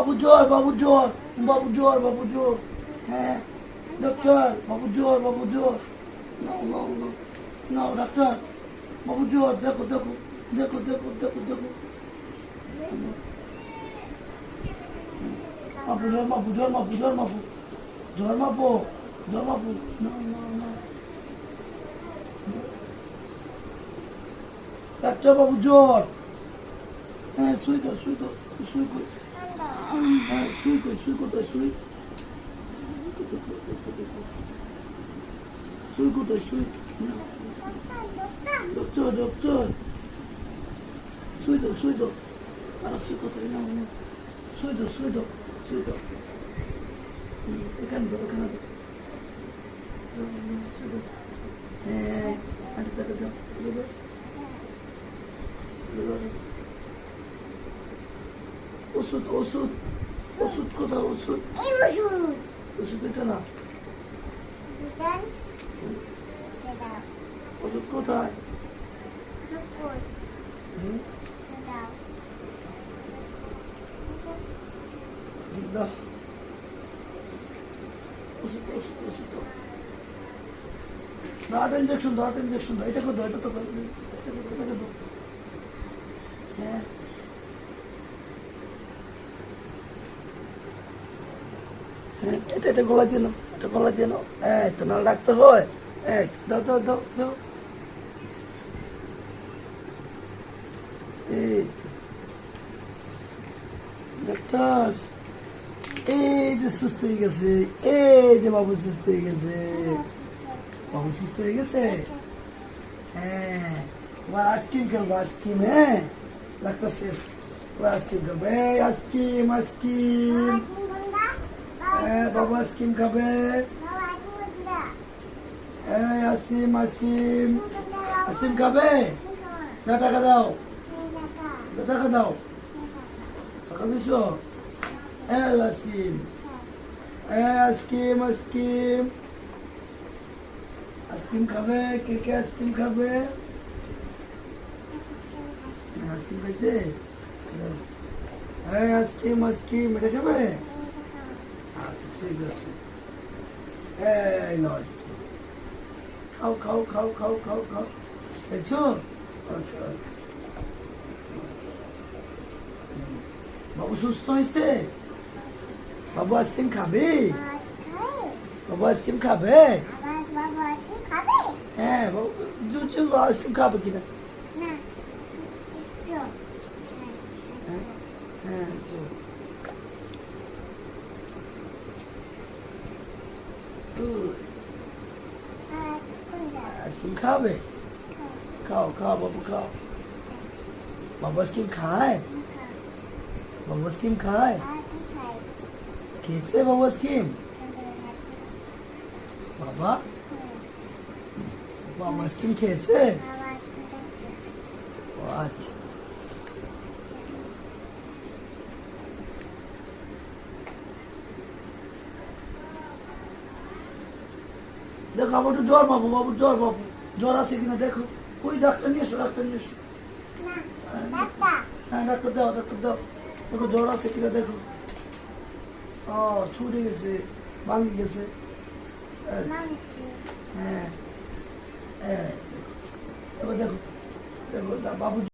বাবু জ্বর, বাবু জ্বর, বাবু জ্বর, বাবু জ্বর। হ্যাঁ ডক্টর, বাবু জ্বর, বাবু জ্বর। নাও নাও নাও নাও ডাক্তার, বাবু জ্বর, দেখো দেখো দেখো দেখো দেখো দেখো। মাপু জ্বর, মাপু জ্বর, মাপু জ্বর, মাপু জ্বর, মাপু জ্বর, মাপু। নাও নাও নাও ডাক্তার, বাবু জ্বর। হ্যাঁ শুই তো শুই তো শুই কই। হ্যাঁ শুই কই, শুই কোথায়, শুই শুই কোথায়, শুই। ডক্টর ডক্টর, শুই তো শুই তো। আর শুই কোথায়, না শুই তো শুই তো শুই তো। এখানে তো এখানে তো। হ্যাঁ আরে দেখো দাও দাও। ওষুধ ওষুধ ওষুধ কোথায়, ওষুধ ওষুধ এটা না, ওষুধ কোথায়? দাও ওষুধ ওষুধ ওষুধ দাও, ইঞ্জেকশন দাও, ইঞ্জেকশন দাও। এটা কোথাও, এটা তো হ্যাঁ হ্যাঁ এটা এটা গলা দিয়ে নাও, এটা গলা দিয়ে নাও। এই তো না ডাক্তার হয়। এই দাও দাও দাও দাও। এই তো ডাক্তার, এই যে সুস্থ হয়ে গেছে, এই যে বাবু সুস্থ হয়ে গেছে, বাবু সুস্থ হয়ে গেছে। হ্যাঁ এবার আইসক্রিম খেলবো, আইসক্রিম। হ্যাঁ ডাক্তার শেষ, এবার আইসক্রিম খাবো। এই আইসক্রিম আইসক্রিম। হ্যাঁ বাবু আইসক্রিম খাবে। এই আসিম আসিম, আসিম খাবে। না টাকা দাও, টাকা দাও, টাকা দিছো। আসিম, আইসক্রিম আইসক্রিম, আইসক্রিম খাবে। কে কে আইসক্রিম খাবে? আইসক্রিম খাইছে। আইসক্রিম আইসক্রিম এটা খাবে। আচ্ছা ঠিক আছে, এই নাও আইসক্রিম, খাও খাও খাও খাও খাও খাও। দেখছো? ওকে ওকে। বাবু সুস্থ হয়েছে? বাবু আইসক্রিম খাবে? বাবু আইসক্রিম খাবে? হ্যাঁ বাবু আইসক্রিম খাবে কিনা? হ্যাঁ আইসক্রিম খাবে? খাও খাও বাবু খাও। বাবু আইসক্রিম খায়? বাবু আইসক্রিম খায়? খেয়েছে বাবু আইসক্রিম? বাবা বাবা আইসক্রিম খেয়েছে? ও আচ্ছা। দেখো আমার একটু জ্বর বাবু, বাবু জ্বর, বাবু জ্বর আছে কিনা দেখো। ওই ডাক্তার নিয়ে এসো, ডাক্তার নিয়ে এসো। হ্যাঁ ডাক্তার দাও, ডাক্তার দাও। দেখো জ্বর আছে কিনা দেখো। ও ছুটে গেছে, ভাঙি গেছে। হ্যাঁ হ্যাঁ এবার দেখো দেখো বাবু